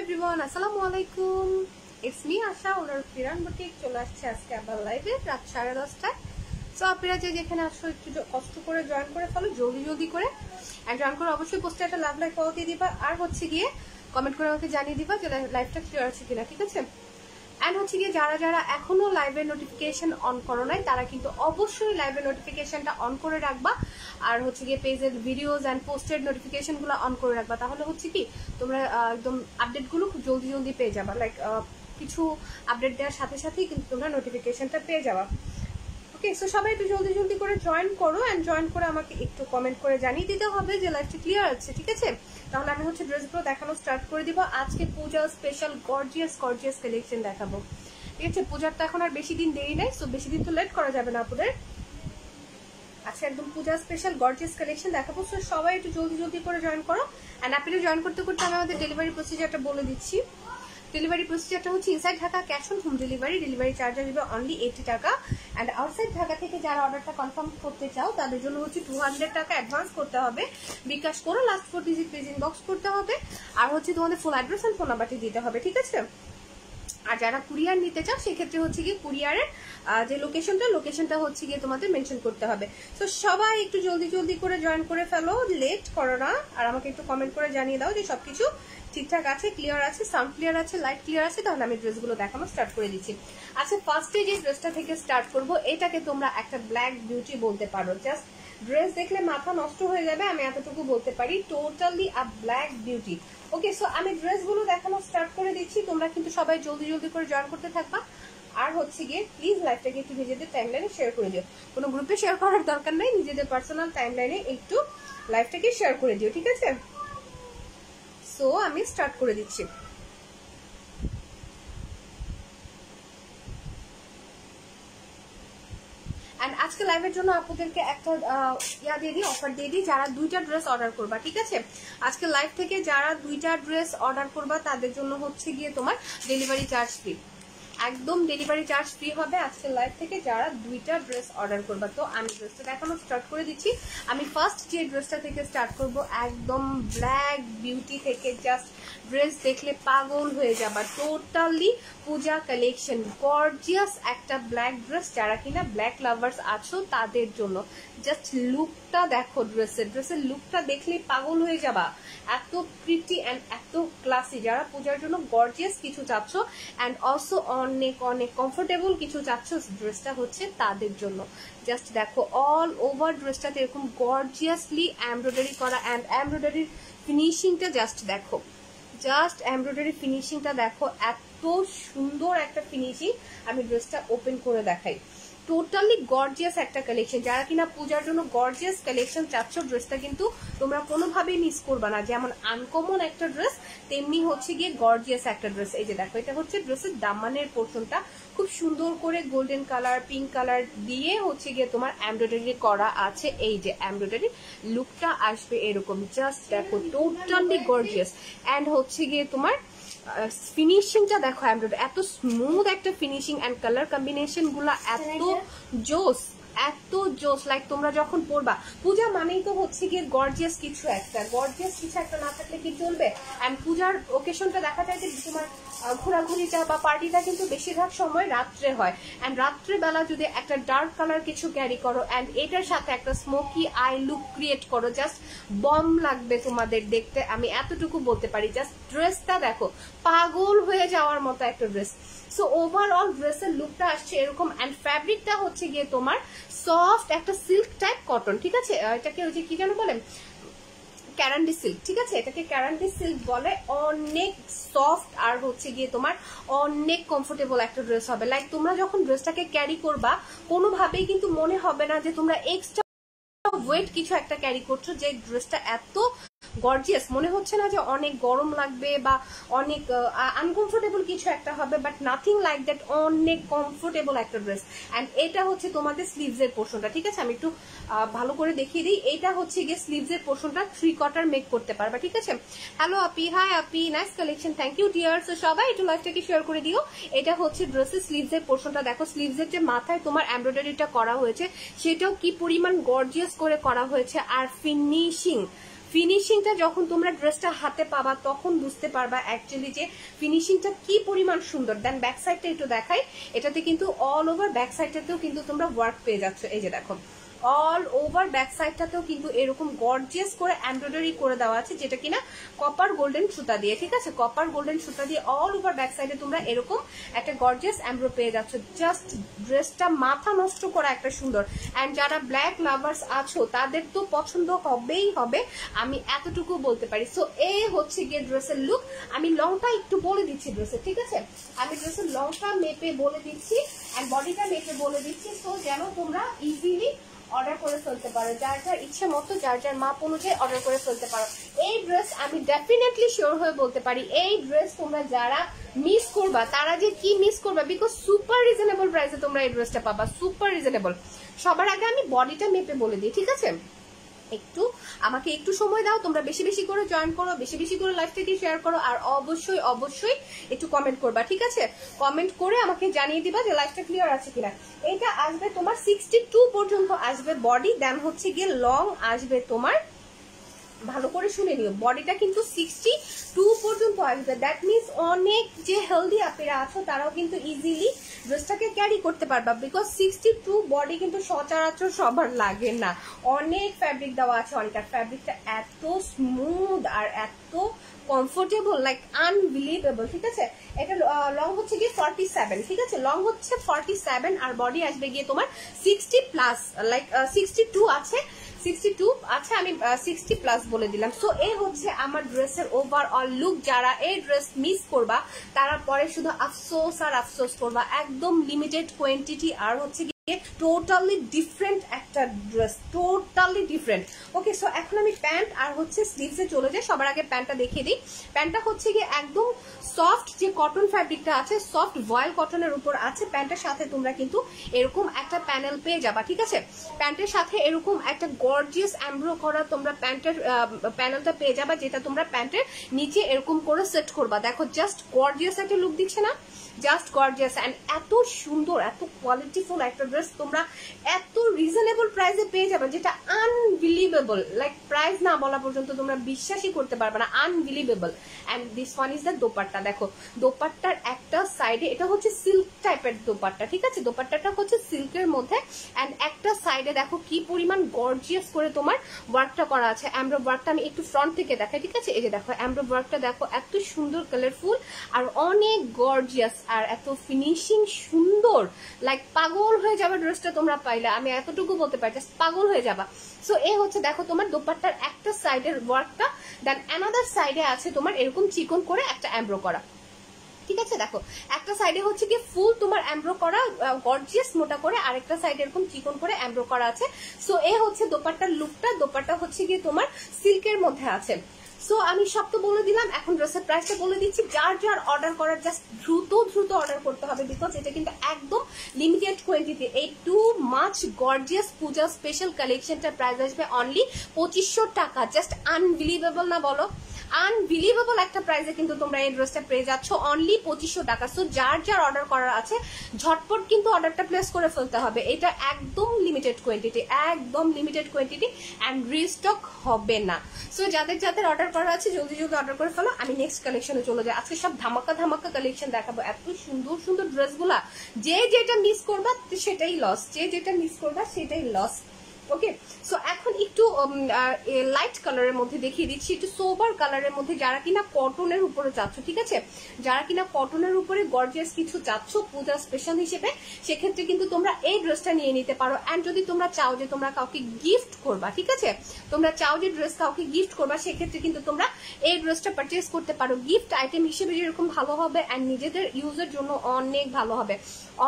Everyone, আসসালামু আলাইকুম। It's me Asha, owner Firan boutique. চলে আসছে আজকে আবার লাইভে রাত 10:30টায়। সো আপনারা যে যেখানে আসো একটু কষ্ট করে জয়েন করে ফেলো, জলদি করে। অ্যান্ড জয়েন করে অবশ্যই পোস্টে একটা লাভ লাইক ফলো দিয়ে দিবা, আর হচ্ছে গিয়ে কমেন্ট করে আমাকে জানিয়ে দিবা যে লাইভটা ক্লিয়ার আছে কিনা, ঠিক আছে? অ্যান্ড হচ্ছে গিয়ে যারা এখনো লাইভের নোটিফিকেশন অন করো নাই তারা কিন্তু অবশ্যই লাইভের নোটিফিকেশনটা অন করে রাখবা। আর হচ্ছে গিয়ে পেজের ভিডিওস অ্যান্ড পোস্টের নোটিফিকেশনগুলো অন করে রাখবা। তাহলে হচ্ছে কি তোমরা একদম আপডেটগুলো খুব জলদি পেয়ে যাবা। লাইক কিছু আপডেট দেওয়ার সাথে সাথেই কিন্তু তোমরা নোটিফিকেশনটা পেয়ে যাবা। ওকে, সো সবাই একটু জলদি করে জয়েন করো। অ্যান্ড জয়েন করে আমাকে একটু কমেন্ট করে জানিয়ে দিতে হবে যে লাইভটা ক্লিয়ার আছে, ঠিক আছে? তাহলে আমি হচ্ছে ড্রেসগুলো দেখানো স্টার্ট করে দিব। আজকে পূজা স্পেশাল গর্জিয়াস কালেকশন দেখাবো, ঠিক আছে? পূজার তো এখন আর বেশি দিন দেরি নেই, সো বেশি দিন তো লেট করা যাবে না আপনাদের। আচ্ছা, একদম পূজা স্পেশাল গর্জিয়াস কালেকশন দেখাবো। সো সবাই একটু জলদি করে জয়েন করো। অ্যান্ড আপনারা জয়েন করতে আমি আমাদের ডেলিভারি প্রসিজারটা বলে দিচ্ছি। ডেলিভারি প্রসিজারটা হচ্ছে inside Dhaka cash on home delivery charge আসবে অনলি 80 টাকা। অ্যান্ড আউটসাইড ঢাকা থেকে যারা অর্ডারটা কনফার্ম করতে চাও তাদের জন্য হচ্ছে 200 টাকা অ্যাডভান্স করতে হবে। বিকাশ করে লাস্ট 4 ডিজিট প্লিজ ইনবক্স করতে হবে। আর হচ্ছে তোমাদের ফুল অ্যাড্রেস অ্যান্ড ফোন নাম্বারটি দিতে হবে, ঠিক আছে? আর যারা কুরিয়ার নিতে চাও সেক্ষেত্রে হচ্ছে গিয়ে কুরিয়ারের যে লোকেশনটা হচ্ছে গিয়ে তোমাদের মেনশন করতে হবে। তো সবাই একটু জলদি করে জয়েন করে ফেলো, লেট করো না। আর আমাকে একটু কমেন্ট করে জানিয়ে দাও যে সবকিছু ঠিকঠাক আছে, ক্লিয়ার আছে, সাউন্ড ক্লিয়ার আছে, লাইট ক্লিয়ার আছে। তাহলে আমি ড্রেসগুলো দেখানো স্টার্ট করে দিচ্ছি। আচ্ছা, ফার্স্টে যে ড্রেসটা থেকে স্টার্ট করব, এটাকে তোমরা একটা ব্ল্যাক বিউটি বলতে পারো। জাস্ট ড্রেস দেখলে মাথা নষ্ট হয়ে যাবে, আমি এতটুকু বলতে পারি। টোটালি আ ব্ল্যাক বিউটি। ওকে, সো আমি ড্রেসগুলো দেখানো স্টার্ট করে দিচ্ছি। তোমরা কিন্তু সবাই জলদি করে জয়েন করতে থাকবা। আর হচ্ছে গিয়ে প্লিজ লাইভটাকে একটু নিজেদের টাইমলাইনে শেয়ার করে দিও। কোনো গ্রুপে শেয়ার করার দরকার নাই, নিজেদের পার্সোনাল টাইমলাইনে একটু লাইভটাকে শেয়ার করে দিও, ঠিক আছে? সো আমি স্টার্ট করে দিচ্ছি। আজকে লাইভের জন্য আপনাদেরকে একটা অফার দিয়ে দিই। যারা 2টা ড্রেস অর্ডার করবা, ঠিক আছে? আজকে লাইভ থেকে যারা 2টা ড্রেস অর্ডার করবা তাদের জন্য হচ্ছে গিয়ে তোমার ডেলিভারি চার্জ ফ্রি, একদম ডেলিভারি চার্জ ফ্রি হবে আজকে লাইভ থেকে যারা 2টা ড্রেস অর্ডার করবা। তো আমি ড্রেসটা দেখানো স্টার্ট করে দিচ্ছি। আমি ফার্স্ট যে ড্রেসটা থেকে স্টার্ট করব, একদম ব্ল্যাক বিউটি থেকে। জাস্ট ড্রেস দেখলে পাগল হয়ে যাবা। টোটালি পূজা কালেকশন, গর্জিয়াস একটা ব্ল্যাক ড্রেস। যারা কিনা ব্ল্যাক লাভার্স আছো তাদের জন্য জাস্ট লুকটা দেখো, ড্রেসের লুকটা দেখলেই পাগল হয়ে যাবা। এত প্রিটি অ্যান্ড এত ক্লাসি। যারা পূজার জন্য গর্জিয়াস কিছু চাচ্ছ অ্যান্ড অলসো অনেক কমফোর্টেবল কিছু চাচ্ছ, ড্রেসটা হচ্ছে তাদের জন্য। জাস্ট দেখো, অল ওভার ড্রেসটাতে এরকম গর্জিয়াসলি এমব্রয়ডারি করা। অ্যান্ড এমব্রয়ডারির ফিনিশিংটা জাস্ট দেখো, এমব্রয়ডারি ফিনিশিংটা দেখো, এত সুন্দর একটা ফিনিশিং। আমি ড্রেসটা ওপেন করে দেখাই। টোটালি গর্জিয়াস একটা কালেকশন। যারা কিনা পূজার জন্য গর্জিয়াস কালেকশন চাচ্ছ, ড্রেসটা কিন্তু তোমরা কোনোভাবেই মিস করবা না। যেমন আনকমন একটা ড্রেস, তেমনি হচ্ছে গিয়ে গর্জিয়াস একটা ড্রেস। এই যে দেখো, এটা হচ্ছে ড্রেসের দামানের পোর্শনটা। খুব সুন্দর করে গোল্ডেন কালার, পিঙ্ক কালার দিয়ে হচ্ছে গিয়ে তোমার এমব্রয়ডারি করা আছে। এই যে এমব্রয়ডারি লুকটা আসবে এরকম। জাস্ট দেখো, টোটালি গর্জিয়াস। অ্যান্ড হচ্ছে গিয়ে তোমার ফিনিশিংটা দেখো, এমব্রয়ডারি এত স্মুথ একটা ফিনিশিং। অ্যান্ড কালার কম্বিনেশন গুলা এত জোস। লাইক তোমরা যখন পরবা, পূজা মানেই তো হচ্ছে গিয়ে গর্জিয়াস কিছু একটা না থাকলে কি চলবে? অ্যান্ড পূজার ওকেশনটা দেখা যায় যে তোমার ঘোরাঘুরিটা বা পার্টিটা কিন্তু বেশিরভাগ সময় রাত্রে হয়। অ্যান্ড রাত্রেবেলা যদি একটা ডার্ক কালার কিছু ক্যারি করো অ্যান্ড এটার সাথে একটা স্মোকি আই লুক ক্রিয়েট করো, জাস্ট বম লাগবে তোমাদের দেখতে। আমি এতটুকু বলতে পারি। জাস্ট ড্রেসটা দেখো, পাগল হয়ে যাওয়ার মতো একটা ড্রেস। সো ওভারঅল ড্রেসের লুকটা আসছে এরকম। অ্যান্ড ফ্যাব্রিকটা হচ্ছে গিয়ে তোমার সফট একটা সিল্ক টাইপ কটন, ঠিক আছে? এটাকে ওই যে কি যেন বলেন, ক্যারান্ডি সিল্ক, ঠিক আছে? এটাকে ক্যারান্ডি সিল্ক বলে। অনেক সফট আর হচ্ছে গিয়ে তোমার অনেক কমফোর্টেবল একটা ড্রেস হবে। লাইক তোমরা যখন ড্রেসটাকে ক্যারি করবা, কোনোভাবেই কিন্তু মনে হবে না যে তোমরা এক্সট্রা ওয়েট কিছু একটা ক্যারি করছো। যে ড্রেসটা এত গর্জিয়াস, মনে হচ্ছে না যে অনেক গরম লাগবে বা অনেক আনকমফোর্টেবল কিছু একটা হবে, বাট নাথিং লাইক দ্যাট। অনেক কমফোর্টেবল একটা ড্রেস। অ্যান্ড এটা হচ্ছে তোমাদের স্লিভস এর পোর্শনটা, ঠিক আছে? আমি একটু ভালো করে দেখিয়ে দিই। এটা হচ্ছে গিয়ে স্লিভস এর পোর্শনটা 3/4 মেক করতে পারবা, ঠিক আছে? হ্যালো আপি, হাই আপি, nice collection, thank you dear. So সবাই একটু লাইভটাকে শেয়ার করে দিও। এটা হচ্ছে ড্রেসের স্লিভস এর পোর্শনটা। দেখো, স্লিভস এর যে মাথায় তোমার এমব্রয়ডারিটা করা হয়েছে সেটাও কি পরিমাণ গর্জিয়াস করে করা হয়েছে। আর ফিনিশিংটা যখন তোমরা ড্রেসটা হাতে পাবা তখন বুঝতে পারবা অ্যাকচুয়ালি যে ফিনিশিংটা কি পরিমাণ সুন্দর। দেন ব্যাক সাইডটা একটু দেখাই, এটাতে কিন্তু অল ওভার ব্যাক সাইডটাতেও কিন্তু তোমরা ওয়ার্ক পেয়ে যাচ্ছ। এই যে দেখো অল ওভার ব্যাক সাইডটাতেও কিন্তু এরকম গর্জিয়াস করে এমব্রয়ডারি করে দেওয়া আছে, যেটা কিনা কপার গোল্ডেন সুতা দিয়ে, ঠিক আছে, কপার গোল্ডেন সুতা দিয়ে অল ওভার ব্যাক সাইডে তোমরা এরকম একটা গর্জিয়াস এমব্রো পেয়ে যাচ্ছ। জাস্ট ড্রেসটা মাথা নষ্ট করা একটা সুন্দর। অ্যান্ড যারা ব্ল্যাক লাভার্স আছো তাদের তো পছন্দ হবেই হবে, আমি এতটুকু বলতে পারি। সো এই হচ্ছে গিয়ে ড্রেসের লুক। আমি লংটা একটু বলে দিচ্ছি ড্রেসের, ঠিক আছে, আমি ড্রেসের লংটা মেপে বলে দিচ্ছি অ্যান্ড বডিটা মেপে বলে দিচ্ছি, সো যেন তোমরা ইজিলি অর্ডার করে ফেলতে পারো, যার যার ইচ্ছে মতো যার যার মাপ অনুযায়ী অর্ডার করে ফেলতে পারো। এই ড্রেস আমি ডেফিনেটলি শিওর হয়ে বলতে পারি, এই ড্রেস তোমরা যারা মিস করবা তারা যে কি মিস করবা, বিকজ সুপার রিজনেবল প্রাইসে তোমরা এই ড্রেসটা পাবা, সুপার রিজনেবল। সবার আগে আমি বডিটা মেপে বলে দিই, ঠিক আছে, একটু আমাকে একটু সময় দাও, তোমরা বেশি বেশি করে জয়েন করো, বেশি বেশি করে লাইভটাকে শেয়ার করো, আর অবশ্যই অবশ্যই একটু কমেন্ট করবা, ঠিক আছে, কমেন্ট করে আমাকে জানিয়ে দিবা যে লাইভটা ক্লিয়ার আছে কিনা। এটা আসবে তোমার 62 পর্যন্ত আসবে বডি, দেন হচ্ছে গিয়ে লং আসবে তোমার, ভালো করে শুনে নিও, বডিটা কিন্তু 62 পর্যন্ত আসবে। দ্যাট মিনস অনেক যে হেলদি আপেরা আছো তারাও কিন্তু ইজিলি ড্রেসটাকে ক্যারি করতে পারবা, বিকজ 62 বডি কিন্তু সচরাচর সবার লাগে না, অনেক ফ্যাব্রিক দেওয়া আছে, অনেকটা ফ্যাব্রিকটা এত স্মুথ আর এত কমফোর্টেবল, লাইক আনবিলিভেবল, ঠিক আছে। এটা লং হচ্ছে গিয়ে 47, ঠিক আছে, লং হচ্ছে 47 আর বডি আসবে গিয়ে তোমার 60 প্লাস, লাইক 62 আছে, 62 আছে, আমি 60 প্লাস বলে দিলাম। সো এই হচ্ছে আমার ড্রেসের ওভারঅল লুক। যারা এই ড্রেস মিস করবা তারা পরে শুধু আফসোস আর আফসোস করবা, একদম লিমিটেড কোয়ান্টিটি আর হচ্ছে টোটালি ডিফারেন্ট একটা ড্রেস, টোটালি ডিফারেন্ট। ওকে, সো এখন আমি প্যান্ট আর হচ্ছে স্লিভসে চলে যাই। সবার আগে প্যান্টটা দেখিয়ে দিই। প্যান্টটা হচ্ছে গিয়ে একদম সফট যে কটন ফ্যাব্রিকটা আছে, সফট ভয়েল কটনের উপর আছে। প্যান্টের সাথে তোমরা কিন্তু এরকম একটা প্যানেল পেয়ে যাবা, ঠিক আছে, প্যান্টের সাথে এরকম একটা গর্জিয়াস এমব্রো করা তোমরা প্যান্টের প্যানেলটা পেয়ে যাবা, যেটা তোমরা প্যান্টের নিচে এরকম করে সেট করবা। দেখো জাস্ট গর্জিয়াস একটা লুক দিচ্ছে না, জাস্ট গর্জিয়াস। অ্যান্ড এত সুন্দর এত কোয়ালিটিফুল একটা ড্রেস তোমরা এত রিজনেবল প্রাইসে পেয়ে যাবে, যেটা আনবিলিভেবল, লাইক প্রাইস না বলা পর্যন্ত তোমরা বিশ্বাসই করতে পারবে না, unbelievable. And this one is the dupatta. দেখো দোপাট্টার একটা সাইডে, এটা হচ্ছে সিল্ক টাইপের দোপাট্টা, ঠিক আছে, দোপাট্টাটা হচ্ছে সিল্কের মধ্যে। অ্যান্ড একটা সাইডে দেখো কি পরিমাণ গর্জিয়াস করে তোমার ওয়ার্কটা করা আছে, এমব্রো ওয়ার্কটা আমি একটু ফ্রন্ট থেকে দেখাই, ঠিক আছে, এই যে দেখো এমব্রো ওয়ার্কটা দেখো এত সুন্দর কালারফুল আর অনেক গর্জিয়াস আর এত ফিনিশিং সুন্দর, লাইক পাগল হয়ে যাবে ড্রেসটা তোমরা পাইলে, আমি এতটুকু বলতে পারি, জাস্ট পাগল হয়ে যাবা। সো এ হচ্ছে দেখো তোমার দোপাট্টার একটা সাইডের ওয়ার্কটা, দেন অ্যানাদার সাইডে আছে তোমার এরকম চিকন করে একটা এমব্রো করা, ঠিক আছে, দেখো একটা সাইডে হচ্ছে কি ফুল তোমার এমব্রো করা গর্জিয়াস মোটা করে, আরেকটা সাইডে এরকম চিকন করে এমব্রো করা আছে। সো এ হচ্ছে দোপাট্টার লুকটা, দোপাট্টা হচ্ছে কি তোমার সিল্কের মধ্যে আছে। সো আমি সব তো বলে দিলাম, এখন ড্রেসের প্রাইসটা বলে দিচ্ছি। যার যার অর্ডার করার জাস্ট দ্রুত দ্রুত অর্ডার করতে হবে, বিকজ এটা কিন্তু একদম লিমিটেড কোয়ান্টিটি। এই টু মাচ গর্জিয়াস পূজা স্পেশাল কালেকশনটার প্রাইস আসবে অনলি 2500 টাকা। জাস্ট আনবিলিভেবল না বলো, আনবিলিভেবল একটা প্রাইসে কিন্তু তোমরা এই ড্রেসটা পেয়ে যাচ্ছ অনলি 2500 টাকা। সো যার যার অর্ডার করার আছে ঝটপট কিন্তু অর্ডারটা প্লেস করে ফেলতে হবে, এটা একদম লিমিটেড কোয়ান্টিটি, একদম লিমিটেড কোয়ান্টিটি অ্যান্ড রিস্টক হবে না। সো যাদের যাদের অর্ডার করা আছে জলদি জলদি অর্ডার করে ফেলো, আমি নেক্সট কালেকশনে চলে যাই। আজকে সব ধামাকা ধামাকা কালেকশন দেখাবো, এত সুন্দর সুন্দর ড্রেসগুলা, যে যেটা মিস করবা সেটাই লস, যে যেটা মিস করবা সেটাই লস। ওকে, সো এখন একটু লাইট কালারের মধ্যে দেখিয়ে দিচ্ছি, একটু সোবার কালারের মধ্যে, যারা কিনা কটনের উপরে চাচ্ছ, ঠিক আছে, যারা কিনা কটনের উপরে গর্জিয়াস কিছু চাচ্ছ পূজা স্পেশাল হিসেবে, সেক্ষেত্রে কিন্তু তোমরা এই ড্রেসটা নিয়ে নিতে পারো। অ্যান্ড যদি তোমরা চাও যে তোমরা কাউকে গিফট করবা, ঠিক আছে, তোমরা চাও যে ড্রেস কাউকে গিফট করবা, সেক্ষেত্রে কিন্তু তোমরা এই ড্রেসটা পারচেস করতে পারো। গিফট আইটেম হিসেবে যেরকম ভালো হবে অ্যান্ড নিজেদের ইউজের জন্য অনেক ভালো হবে।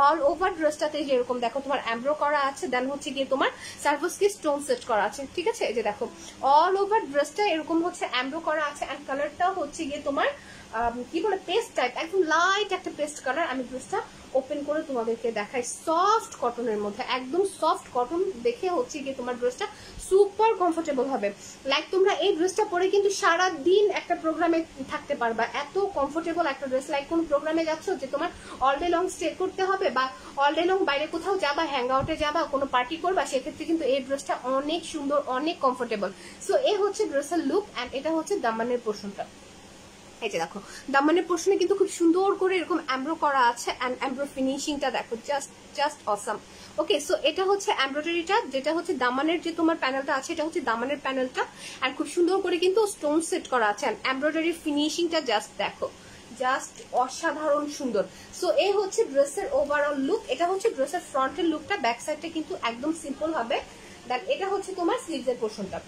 অল ওভার ড্রেসটাতে যেরকম দেখো তোমার এমব্রো করা আছে, দেন হচ্ছে গিয়ে তোমার সার্ভিসকে স্টোন সেট করা আছে, ঠিক আছে, এই যে দেখো অল ওভার ড্রেসটা এরকম হচ্ছে এমব্রো করা আছে। অ্যান্ড কালারটা হচ্ছে গিয়ে তোমার কি বলে পেস্ট টাইপ, একদম লাইট একটা পেস্ট কালার। আমি ড্রেসটা ওপেন করে তোমাদেরকে দেখাই। সফট কটনের মধ্যে, একদম সফট কটন দেখে হচ্ছে গিয়ে তোমার ড্রেসটা সুপার কমফোর্টেবল হবে। লাইক তোমরা এই ড্রেসটা পরে কিন্তু সারা দিন একটা প্রোগ্রামে থাকতে পারবা, এত কমফোর্টেবল একটা ড্রেস। লাইক কোন প্রোগ্রামে যাচ্ছ যে তোমার অল ডে লং স্টে করতে হবে, বা অল ডে লং বাইরে কোথাও যাবা, হ্যাং আউটে যাবা, কোনো পার্টি করবা, সেক্ষেত্রে কিন্তু এই ড্রেসটা অনেক সুন্দর, অনেক কমফোর্টেবল। সো এই হচ্ছে ড্রেসের লুক, অ্যান্ড এটা হচ্ছে দামানের পোর্শনটা। এই যে দেখো দামানের পোর্শনে কিন্তু খুব সুন্দর করে এরকম এমব্রো করা আছে, এন্ড এমব্রো ফিনিশিংটা দেখো, জাস্ট অসাম। ওকে, সো এটা হচ্ছে এমব্রয়ডারিটা, যেটা হচ্ছে দামানের যে তোমার প্যানেলটা আছে, এটা হচ্ছে দামানের প্যানেলটা, এন্ড খুব সুন্দর করে কিন্তু স্টোন সেট করা আছে, এন্ড এমব্রয়ডারির ফিনিশিংটা জাস্ট দেখো, জাস্ট অসাধারণ সুন্দর। সো এই হচ্ছে ড্রেসের ওভারঅল লুক। এটা হচ্ছে ড্রেসের ফ্রন্টের লুকটা, ব্যাক সাইডটা কিন্তু একদম সিম্পল হবে। দেন এটা হচ্ছে তোমার স্লিভসের পোর্শনটা,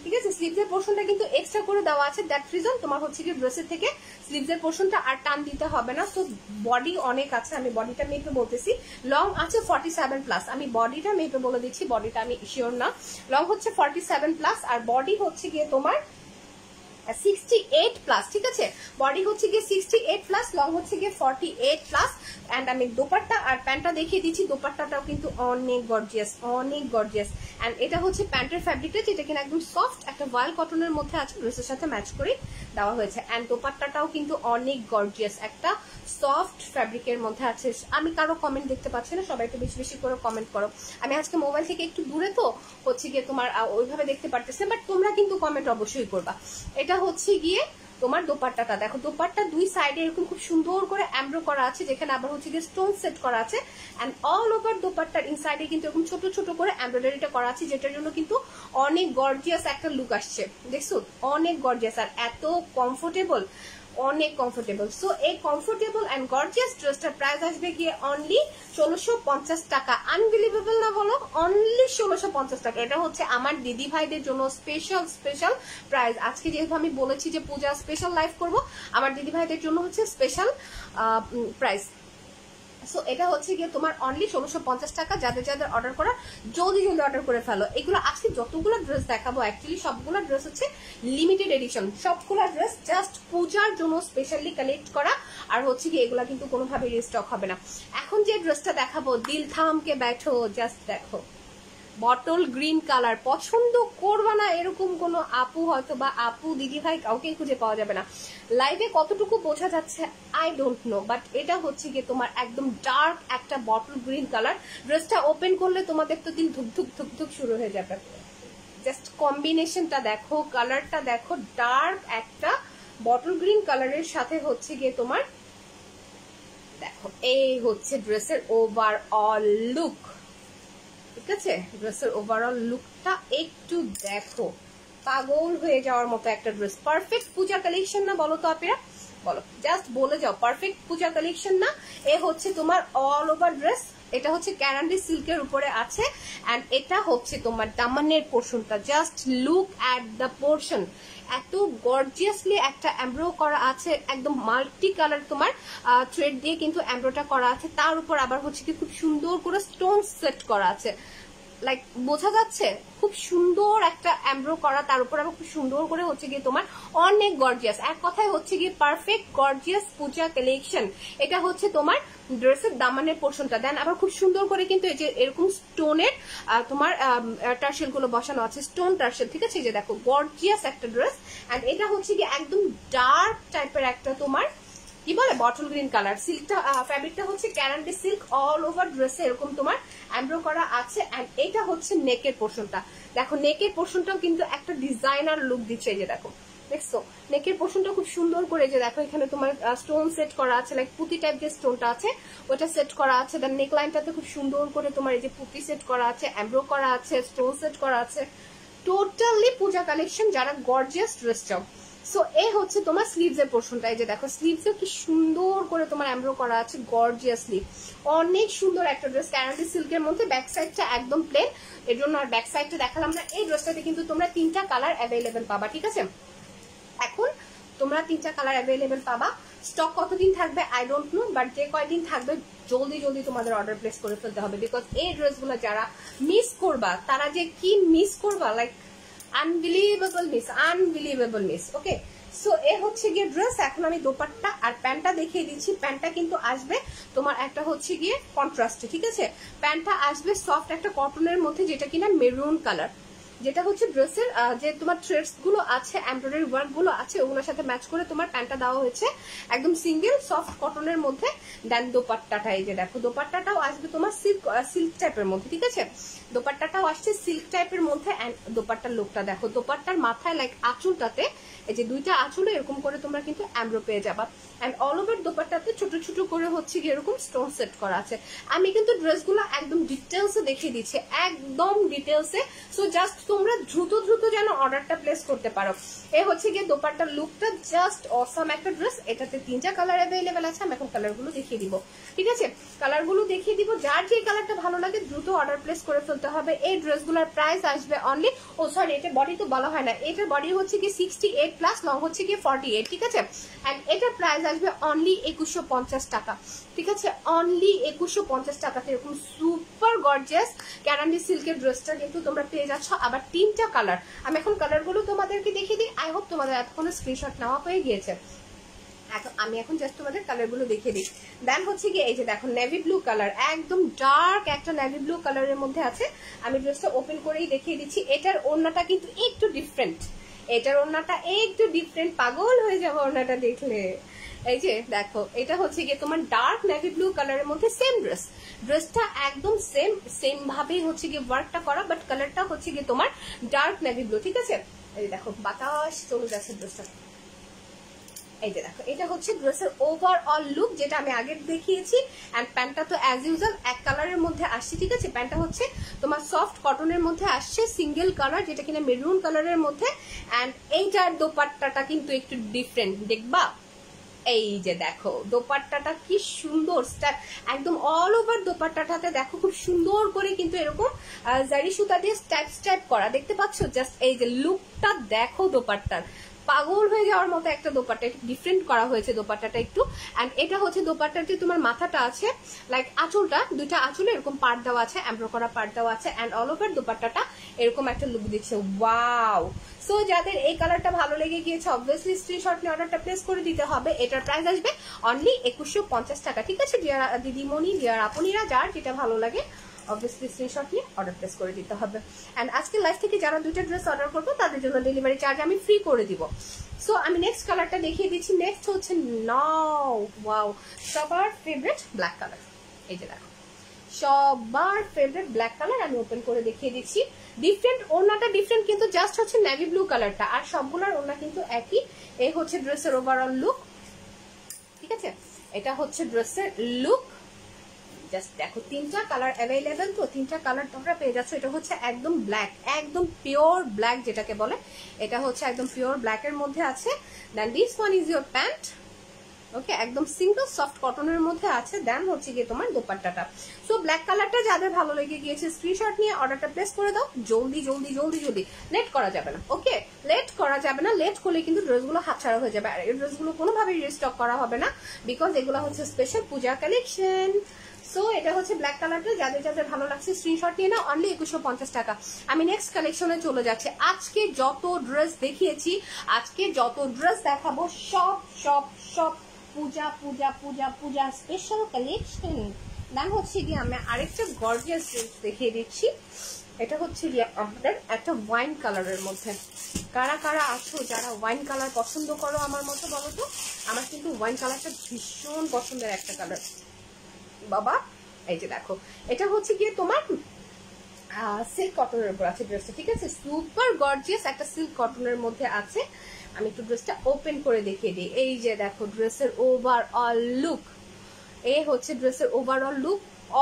ঠিক আছে? স্লিভসের পোর্শনটা কিন্তু এক্সট্রা করে দেওয়া আছে, দ্যাট রিজন তোমার হচ্ছে কি ড্রেসের থেকে স্লিভসের পোর্শনটা আর টান দিতে হবে না। সো বডি অনেক আছে, আমি বডিটা মেপে বলতেছি, লং আছে 47+। আমি বডিটা মেপে বলে দিচ্ছি, বডিটা আমি শিওর না। লং হচ্ছে 47+, আর বডি হচ্ছে গিয়ে তোমার 68+, ঠিক আছে? বডি হচ্ছে গিয়ে 68+, লং হচ্ছে গিয়ে 48+। এন্ড আমি দোপাট্টা আর প্যান্টটা দেখিয়ে দিচ্ছি, দোপাট্টাটাও কিন্তু অনেক গর্জিয়াস, অনেক গর্জিয়াস। এন্ড এটা হচ্ছে প্যান্টের ফ্যাব্রিকটা, যেটা কিনা একদম সফট একটা ভয়েল কটনের মধ্যে আছে, ড্রেসের সাথে ম্যাচ করে দেওয়া হয়েছে। এন্ড দোপাট্টাটাও কিন্তু অনেক গর্জিয়াস একটা সফট ফ্যাব্রিকের মধ্যে আছে। আমি কারো কমেন্ট দেখতে পাচ্ছি না, সবাই একটু বেশি বেশি করে কমেন্ট করো। আমি আজকে মোবাইল থেকে একটু দূরে, তো হচ্ছে গিয়ে তোমার ওইভাবে দেখতে পারতেছে, বাট তোমরা কিন্তু কমেন্ট অবশ্যই করবা। এটা হচ্ছে গিয়ে তোমার দোপাট্টাটা দেখো, দোপাট্টা দুই সাইডে এরকম খুব সুন্দর করে এমব্রো করা আছে, যেখানে আবার হচ্ছে গিয়ে স্টোন সেট করা আছে, এন্ড অল ওভার দোপাট্টার ইনসাইডে কিন্তু এরকম ছোট ছোট করে এমব্রয়ডারিটা করা আছে, যেটার জন্য কিন্তু অনেক গর্জিয়াস একটা লুক আসছে। দেখছো, অনেক গর্জিয়াস আর এত কমফোর্টেবল, অনেক কমফোর্টেবল। সো এই কমফোর্টেবল এন্ড গর্জিয়াস ড্রেসটার প্রাইস আসবে গিয়ে অনলি 1650 টাকা। আনবিলিভেবল না বলো? অনলি 1650 টাকা। এটা হচ্ছে আমার দিদি ভাইদের জন্য স্পেশাল প্রাইস। আজকে যেহেতু আমি বলেছি যে পূজা স্পেশাল লাইভ করব, আমার দিদি ভাইদের জন্য হচ্ছে স্পেশাল প্রাইস। সো এটা হচ্ছে গিয়ে তোমার অনলি 1650 টাকা। যাদের যাদের অর্ডার করা, জলদি অর্ডার করে ফেলো। এগুলো আজকে যতগুলো ড্রেস দেখাবো, অ্যাকচুয়ালি সবগুলো ড্রেস হচ্ছে লিমিটেড এডিশন, সবগুলো ড্রেস জাস্ট পূজার জন্য স্পেশালি কালেক্ট করা, আর হচ্ছে কি এগুলা কিন্তু কোনোভাবে রিস্টক হবে না। এখন যে ড্রেসটা দেখাবো, দিল থামকে ব্যাঠো, জাস্ট দেখো, বটল গ্রিন কালার। পছন্দ করবা না এরকম কোনো আপু, হয়তো বা আপু দিদি ভাই কাউকে খুঁজে পাওয়া যাবে না। লাইভে কতটুকু বোঝা যাচ্ছে আই ডোন্ট নো, বাট এটা হচ্ছে গিয়ে তোমার একদম ডার্ক একটা বটল গ্রিন কালার। ড্রেসটা ওপেন করলে তোমাদের তো দিল ধুক ধুক ধুক ধুক শুরু হয়ে যাবে। জাস্ট কম্বিনেশনটা দেখো, কালারটা দেখো, ডার্ক একটা বটল গ্রিন কালারের সাথে হচ্ছে গিয়ে তোমার দেখো, এই হচ্ছে ড্রেসের ওভারঅল লুক, ঠিক আছে? ড্রেসের ওভারঅল লুকটা একটু দেখো, পাগল হয়ে যাওয়ার মতো একটা ড্রেস। পারফেক্ট পূজা কালেকশন না বলো তো আপনারা? বলো, জাস্ট বলে যাও, পারফেক্ট পূজা কালেকশন না? এ হচ্ছে তোমার অল ওভার ড্রেস। এটা হচ্ছে ক্যারান্ডি সিল্কের উপরে আছে, এন্ড এটা হচ্ছে তোমার দামানের পোর্শনটা। Just look at the portion, এত গর্জিয়াসলি একটা এমব্রো করা আছে, একদম মাল্টি কালার তোমার থ্রেড দিয়ে কিন্তু এমব্রোটা করা আছে, তার উপর আবার হচ্ছে কি খুব সুন্দর করে স্টোন সেট করা আছে। লাইক বোঝা যাচ্ছে খুব সুন্দর একটা এমব্রো করা, তার উপর আবার খুব সুন্দর করে হচ্ছে গিয়ে তোমার অনেক গর্জিয়াস। এক কথায় হচ্ছে গিয়ে পারফেক্ট গর্জিয়াস পূজা কালেকশন। এটা হচ্ছে তোমার ড্রেসের দামানের পোর্শনটা। দেন আবার খুব সুন্দর করে কিন্তু এই যে এরকম স্টোনের তোমার টার্সেল গুলো বসানো আছে, স্টোন টার্সেল, ঠিক আছে? এই যে দেখো, গর্জিয়াস একটা ড্রেস। এন্ড এটা হচ্ছে গিয়ে একদম ডার্ক টাইপের একটা তোমার কি বলে বটল গ্রিন কালার। সিল্কটা ফ্যাব্রিকটা হচ্ছে ক্যারান্ডি সিল্ক, অল ওভার ড্রেসে এরকম তোমার এমব্রো করা আছে। এন্ড এটা হচ্ছে নেকের পোর্শনটা। দেখো, নেকের পোর্শনটাও কিন্তু একটা ডিজাইনার লুক দিচ্ছে। এই যে দেখো, দেখছো নেকের পোর্শনটা খুব সুন্দর করে, যে দেখো এখানে তোমার স্টোন সেট করা আছে, লাইক পুঁতি টাইপ যে স্টোনটা আছে ওটা সেট করা আছে। দেন নেক লাইনটাতে খুব সুন্দর করে তোমার এই যে পুঁতি সেট করা আছে, এমব্রো করা আছে, স্টোন সেট করা আছে। টোটালি পূজা কালেকশন যারা গর্জিয়াস ড্রেস চাও। সো এই হচ্ছে তোমার স্লিভস এর পোর্শনটা। এই যে দেখো, স্লিভস কি সুন্দর করে তোমার এমব্রো করা আছে, গর্জিয়াসলি অনেক সুন্দর একটা ড্রেস, ক্যারান্ডি সিল্কের মধ্যে। ব্যাক সাইডটা একদম প্লেন, এর জন্য আর ব্যাক সাইডটা দেখালাম না। এই ড্রেসটাতে কিন্তু তোমরা 3টা কালার অ্যাভেলেবেল পাবা, ঠিক আছে? এখন তোমরা 3টা কালার অ্যাভেলেবেল পাবা। স্টক কতদিন থাকবে আই ডোন্ট নো, বাট যে কয়দিন থাকবে জলদি তোমাদের অর্ডার প্লেস করে ফেলতে হবে, বিকজ এই ড্রেসগুলো যারা মিস করবা, তারা যে কি মিস করবা, লাইক আনবিলিভেবল মিস। ওকে, সো এ হচ্ছে গিয়ে ড্রেস। এখন আমি দোপাট্টা আর প্যান্টটা দেখিয়ে দিচ্ছি। প্যান্টটা কিন্তু আসবে তোমার একটা হচ্ছে গিয়ে কন্ট্রাস্টে, ঠিক আছে? প্যান্টটা আসবে সফট একটা কটনের মধ্যে, যেটা কিনা মেরুন কালার, যেটা হচ্ছে ড্রেসের যে তোমার থ্রেডস গুলো আছে, এমব্রয়ডারি ওয়ার্ক গুলো আছে, ওগুলোর সাথে ম্যাচ করে তোমার প্যান্টটা দেওয়া হয়েছে একদম সিঙ্গেল সফট কটনের মধ্যে। দেন দোপাট্টাটা এই যে দেখো, দোপাট্টাটাও আসবে তোমার সিল্ক টাইপের মধ্যে, ঠিক আছে? দোপাট্টাটাও আসছে সিল্ক টাইপের মধ্যে। এন্ড দোপাট্টার লুকটা দেখো, দোপাট্টার মাথায় লাইক আঁচলটাতে এই যে দুইটা আঁচলে এরকম করে তোমরা কিন্তু এমব্রো পেয়ে যাবা। এন্ড অল ওভার দোপাট্টাতে ছোট ছোট করে হচ্ছে গিয়ে এরকম স্টোন সেট করা আছে। আমি কিন্তু ড্রেসগুলো একদম ডিটেলসে দেখিয়ে দিচ্ছি, একদম ডিটেলসে। সো জাস্ট তোমরা দ্রুত দ্রুত যেন অর্ডারটা প্লেস করতে পারো। এ হচ্ছে গিয়ে দোপাট্টার লুকটা, জাস্ট অসাম একটা ড্রেস। এটাতে 3টা কালার অ্যাভেলেবেল আছে। আমি এখন কালারগুলো দেখিয়ে দিব, ঠিক আছে? কালারগুলো দেখিয়ে দিব, যার যে কালারটা ভালো লাগে দ্রুত অর্ডার প্লেস করে ফেলতে হবে। এই ড্রেসগুলোর প্রাইস আসবে অনলি, ও সরি এটা বডি তো বলা হয় না, এটার বডি হচ্ছে কি 68 প্লাস, লং হচ্ছে কি 48, ঠিক আছে? এন্ড এটার প্রাইস আসবে অনলি 2150 টাকা, ঠিক আছে? অনলি 2150 টাকাতে এরকম সুপার গর্জিয়াস ক্যারান্ডি সিল্কের ড্রেসটা কিন্তু তোমরা পেয়ে যাচ্ছ। আবার 3টা কালার। আমি এখন কালারগুলো তোমাদেরকে দেখিয়ে দিই। আই হোপ তোমাদের এতক্ষণ স্ক্রিনশট নেওয়া হয়ে গিয়েছে। আমি এখন জাস্ট তোমাদের কালারগুলো দেখিয়ে দিই। দেন হচ্ছে কি এই যে দেখো, নেভি ব্লু কালার, একদম ডার্ক একটা নেভি ব্লু কালারের মধ্যে আছে। আমি ড্রেসটা ওপেন করেই দেখিয়ে দিচ্ছি। এটার ওড়নাটা কিন্তু একটু ডিফারেন্ট, এটার ওড়নাটা একটু ডিফারেন্ট, পাগল হয়ে যাবে ওড়নাটা দেখলে। এই যে দেখো, এটা হচ্ছে গিয়ে তোমার ডার্ক নেভি ব্লু কালারের মধ্যে সেম ড্রেস। ড্রেসটা একদম সেম ভাবেই হচ্ছে গিয়ে ওয়ার্কটা করা, বাট কালারটা হচ্ছে গিয়ে তোমার ডার্ক নেভি ব্লু, ঠিক আছে? এই দেখো বাতাস চলে যাচ্ছে ড্রেসটা। এই যে দেখো, এটা হচ্ছে ড্রেসের ওভারঅল লুক, যেটা আমি আগে দেখিয়েছি। এন্ড প্যান্টটা তো অ্যাজ ইউজুয়াল এক কালারের মধ্যে আসছে, ঠিক আছে? প্যান্টটা হচ্ছে তোমার সফট কটনের মধ্যে আসছে, সিঙ্গেল কালার, যেটা কিনা মেরুন কালারের মধ্যে। এন্ড এইটার দোপাট্টাটা কিন্তু একটু ডিফারেন্ট, দেখবা? এই যে দেখো দোপাট্টাটা কি সুন্দর, একদম অল ওভার দোপাট্টাটাতে দেখো খুব সুন্দর করে কিন্তু এরকম জারি সুতা দিয়ে স্টাইপ করা, দেখতে পাচ্ছ? জাস্ট এই যে লুকটা দেখো দোপাট্টার, পাগল হয়ে যাওয়ার মতো একটা দোপাট্টা। একটু ডিফারেন্ট করা হয়েছে দোপাট্টাটা একটু। এন্ড এটা হচ্ছে দোপাট্টার যে তোমার মাথাটা আছে, লাইক আঁচলটা, দুইটা আঁচলে এরকম পার্ট দেওয়া আছে, এমব্রো করা পার্ট দেওয়া আছে। এন্ড অল ওভার দোপাট্টাটা এরকম একটা লুক দিচ্ছে, ওয়াও। সো যাদের এই কালারটা ভালো লেগে গিয়েছে অবভিয়াসলি স্ক্রিনশট নিয়ে অর্ডারটা প্লেস করে দিতে হবে। এটার প্রাইস আসবে অনলি 2150 টাকা, ঠিক আছে? ডিয়ার দিদিমণি, ডিয়ার আপনিরা, যার যেটা ভালো লাগে অবভিয়াসলি স্ক্রিনশট নিয়ে অর্ডার প্লেস করে দিতে হবে। এন্ড আজকে লাইভ থেকে যারা 2টা ড্রেস অর্ডার করবো তাদের জন্য ডেলিভারি চার্জ আমি ফ্রি করে দিব। সো আমি নেক্সট কালারটা দেখিয়ে দিচ্ছি। নেক্সট হচ্ছে নাও, ওয়াও, সবার ফেভারিট ব্ল্যাক কালার। এই যে দেখো, সবার ফেভারিট ব্ল্যাক কালার আমি ওপেন করে দেখিয়ে দিচ্ছি। ডিফারেন্ট, ওড়নাটা ডিফারেন্ট, কিন্তু জাস্ট হচ্ছে নেভি ব্লু কালারটা, আর সবগুলোর ওড়না কিন্তু একই। এই হচ্ছে ড্রেসের ওভারঅল লুক, ঠিক আছে? এটা হচ্ছে ড্রেসের লুক। জাস্ট দেখো 3টা কালার অ্যাভেলেবেল, তো 3টা কালার তোমরা পেয়ে যাচ্ছ। এটা হচ্ছে একদম ব্ল্যাক, একদম পিওর ব্ল্যাক যেটাকে বলে, এটা হচ্ছে একদম পিওর ব্ল্যাক এর মধ্যে আছে। Then this one is your pant, okay, একদম সিঙ্গল সফট কটনের মধ্যে আছে। দেন হচ্ছে গিয়ে তোমার দোপাট্টাটা। সো ব্ল্যাক কালারটা যাদের ভালো লেগে গিয়েছে স্ক্রিনশট নিয়ে অর্ডারটা প্লেস করে দাও, জলদি জলদি জলদি জলদি, লেট করা যাবে না, ওকে? লেট করা যাবে না, লেট করলে কিন্তু ড্রেসগুলো হাতছাড়া হয়ে যাবে। আর এই ড্রেসগুলো কোনোভাবেই রিস্টক করা হবে না, বিকজ এগুলো হচ্ছে স্পেশাল পূজা কালেকশন। সো এটা হচ্ছে ব্ল্যাক কালারটা, যাদের যাদের ভালো লাগছে স্ক্রিনশট নিয়ে নাও, অনলি 2150 টাকা। আমি নেক্সট কালেকশনে চলে যাচ্ছি। আজকে যত ড্রেস দেখিয়েছি, আজকে যত ড্রেস দেখাবো, সব সব সব পূজা পূজা পূজা পূজা স্পেশাল কালেকশন। দেন হচ্ছে গিয়ে আমি আরেকটা গর্জিয়াস ড্রেস দেখিয়ে দিচ্ছি। এটা হচ্ছে গিয়ে আমাদের একটা ওয়াইন কালারের মধ্যে। কারা কারা আছো যারা ওয়াইন কালার পছন্দ করো আমার মতো বলো তো? আমার কিন্তু ওয়াইন কালারটা ভীষণ পছন্দের একটা কালার বাবা। এই যে দেখো, এটা হচ্ছে গিয়ে তোমার সিল্ক কটনের উপর আছে ড্রেসটা, ঠিক আছে? সুপার গর্জিয়াস একটা সিল্ক কটনের মধ্যে আছে। আমি একটু ড্রেসটা ওপেন করে দেখিয়ে দিই। এই যে দেখো ড্রেসের ওভারঅল লুক, এই হচ্ছে ড্রেসের ওভারঅল লুক।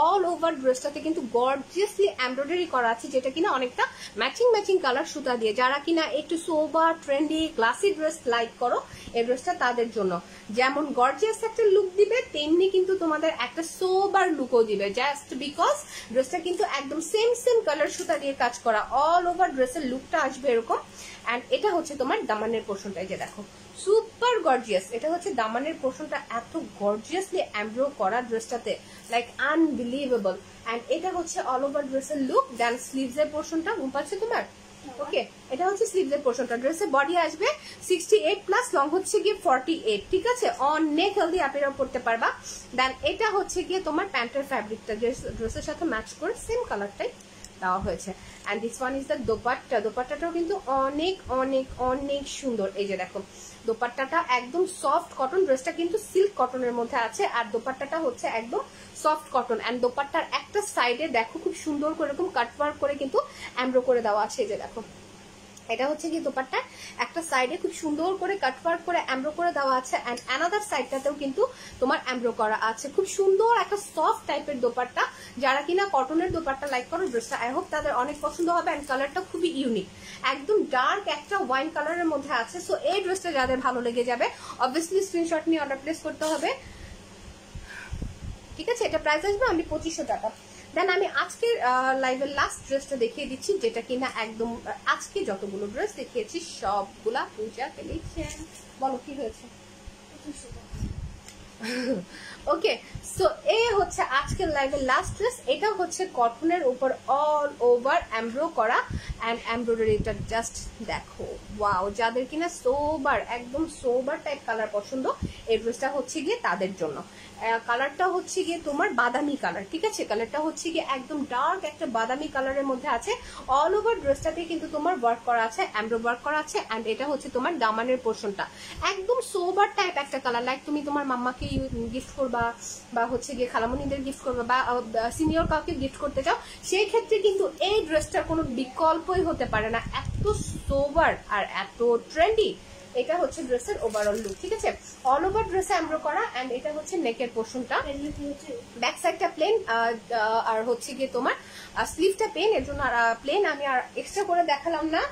অল ওভার ড্রেসটাতে কিন্তু গর্জিয়াসলি এমব্রয়ডারি করা আছে, যেটা কিনা অনেকটা ম্যাচিং ম্যাচিং কালার সুতা দিয়ে। যারা কিনা একটু সোবার ট্রেন্ডি ক্লাসি ড্রেস লাইক করো, এই ড্রেসটা তাদের জন্য। যেমন গর্জিয়াস একটা লুক দিবে, তেমনি কিন্তু তোমাদের একটা সোবার লুকও দিবে, জাস্ট বিকজ ড্রেসটা কিন্তু একদম সেম কালার সুতা দিয়ে কাজ করা। অল ওভার ড্রেসের লুকটা আসবে এরকম। এন্ড এটা হচ্ছে তোমার দামানের পোর্শনটা, এই যে দেখো সুপার গর্জিয়াস। এটা হচ্ছে দামানের পোর্শনটা, এত গর্জিয়াসলি এমব্রো করা ড্রেসটাতে, লাইক আনবিলিভেবল। এন্ড এটা হচ্ছে অল ওভার ড্রেসের লুক। দেন স্লিভস এর পোর্শনটা ঘুম পাচ্ছে তোমার, ওকে, এটা হচ্ছে স্লিভসের পোর্শনটা। ড্রেসের বডি আসবে 68 প্লাস, লং হচ্ছে গিয়ে 48, ঠিক আছে? অনেক হেলদি, আপনারা পড়তে পারবা। দেন এটা হচ্ছে গিয়ে তোমার প্যান্টের ফ্যাব্রিকটা ড্রেসের সাথে ম্যাচ করে সেম কালারটাই দেওয়া হয়েছে। And this one is the dupatta. দোপাট্টাটাও কিন্তু অনেক অনেক অনেক সুন্দর। এই যে দেখো দোপাট্টাটা একদম সফট কটন, ড্রেসটা কিন্তু সিল্ক কটনের মধ্যে আছে, আর দোপাট্টাটা হচ্ছে একদম সফট কটন। অ্যান্ড দোপাট্টার একটা সাইডে দেখো খুব সুন্দর করে এরকম কাটওয়ার্ক করে কিন্তু এমব্রো করে দেওয়া আছে। এই যে দেখো এটা হচ্ছে কি দোপাট্টা একটা সাইডে খুব সুন্দর করে কাটওয়ার্ক করে এমব্রো করে দেওয়া আছে, এন্ড অ্যানাদার সাইডটাতেও কিন্তু তোমার এমব্রো করা আছে। খুব সুন্দর একটা সফট টাইপের দোপাট্টা। যারা কিনা কটনের দোপাট্টা লাইক করো, ড্রেসটা আই হোপ তাদের অনেক পছন্দ হবে। এন্ড কালারটা খুবই ইউনিক, একদম ডার্ক একটা ওয়াইন কালারের মধ্যে আছে। সো এই ড্রেসটা যাদের ভালো লেগে যাবে অবভিয়াসলি স্ক্রিনশট নিয়ে অর্ডার প্লেস করতে হবে, ঠিক আছে? এটা প্রাইস আসবে অনলি 2500 টাকা। দেন আমি আজকের লাইভের লাস্ট ড্রেসটা দেখিয়ে দিচ্ছি, যেটা কিনা একদম আজকে যতগুলো ড্রেস দেখিয়েছি সবগুলা পূজা কালেকশন। বলো কি হয়েছে? ওকে, সো এই হচ্ছে আজকের লাইভের লাস্ট ড্রেস। এটা হচ্ছে কটনের উপর অল ওভার এমব্রো করা, এন্ড এমব্রয়ডারিটা জাস্ট দেখো, ওয়াও! যাদের কিনা সোবার, একদম সোবার টাইপ কালার পছন্দ, এই ড্রেসটা হচ্ছে গিয়ে তাদের জন্য। কালারটা হচ্ছে গিয়ে তোমার বাদামি কালার, ঠিক আছে? কালারটা হচ্ছে গিয়ে একদম ডার্ক একটা বাদামি কালারের মধ্যে আছে। অল ওভার ড্রেসটাতে কিন্তু তোমার ওয়ার্ক করা আছে, এমব্রো ওয়ার্ক করা আছে, এন্ড এটা হচ্ছে তোমার দামানের পোর্শনটা একদম সোবার টাইপ একটা কালার। লাইক তুমি তোমার মাম্মাকে গিফট করবা, বা হচ্ছে গিয়ে খালামণিদের গিফট করবা, বা সিনিয়র কাউকে গিফট করতে চাও, সেই ক্ষেত্রে কিন্তু এই ড্রেসটার কোনো বিকল্পই হতে পারে না। এত সোবার আর এত ট্রেন্ডি। এটা হচ্ছে ড্রেসের ওভারঅল লুক, ঠিক আছে? অল ওভার ড্রেসে এমব্রো করা, এন্ড এটা হচ্ছে নেকের পোর্শনটা। ব্যাক সাইডটা প্লেন, আর হচ্ছে গিয়ে তোমার স্লিভটা প্লেন, এর জন্য প্লেন আমি আর এক্সট্রা করে দেখালাম না।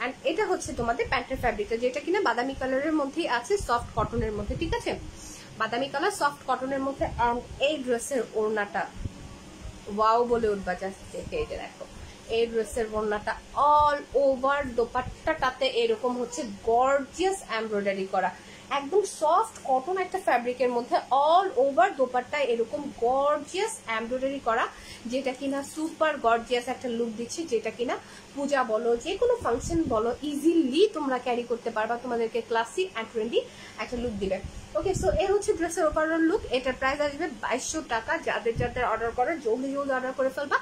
এন্ড এটা হচ্ছে তোমাদের প্যান্টের ফ্যাব্রিকটা, যেটা কিনা বাদামি কালারের মধ্যেই আছে, সফট কটনের মধ্যে, ঠিক আছে? বাদামি কালার সফট কটনের মধ্যে। এই ড্রেসের ওড়নাটা ওয়াও বলে উঠবা জাস্ট দেখে। এটা দেখো এই ড্রেসের ওড়নাটা অল ওভার দোপাট্টাটাতে এরকম হচ্ছে গর্জিয়াস এমব্রয়ডারি করা, একদম সফট কটন একটা ফ্যাব্রিকের মধ্যে অল ওভার দোপাট্টায় এরকম গর্জিয়াস এমব্রয়ডারি করা, যেটা কিনা সুপার গর্জিয়াস একটা লুক দিচ্ছে, যেটা কিনা পূজা বলো, যে কোনো ফাংশন বলো, ইজিলি তোমরা ক্যারি করতে পারবা, তোমাদেরকে ক্লাসি অ্যান্ড ট্রেন্ডি একটা লুক দিবে। ওকে, সো এই হচ্ছে ড্রেসের ওভারঅল লুক। এটার প্রাইস আসবে 2200 টাকা। যাদের যাদের অর্ডার করার জলদি জলদি অর্ডার করে ফেলবা।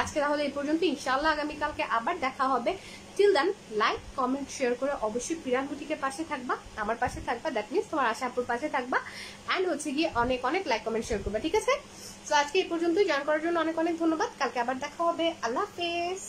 আজকে তাহলে এই পর্যন্ত, ইনশাআল্লাহ আগামীকালকে আবার দেখা হবে। Till then like comment share করে অবশ্যই পিরান বুটিকের পাশে থাকবা, আমার পাশে থাকবা, দ্যাট মিনস তোমার আশাপুর পাশে থাকবা, অ্যান্ড হচ্ছে গিয়ে অনেক অনেক লাইক কমেন্ট শেয়ার করবা, ঠিক আছে? তো আজকে এই পর্যন্তই, জয়েন করার জন্য অনেক অনেক ধন্যবাদ। কালকে আবার দেখা হবে। আল্লাহ হাফেজ।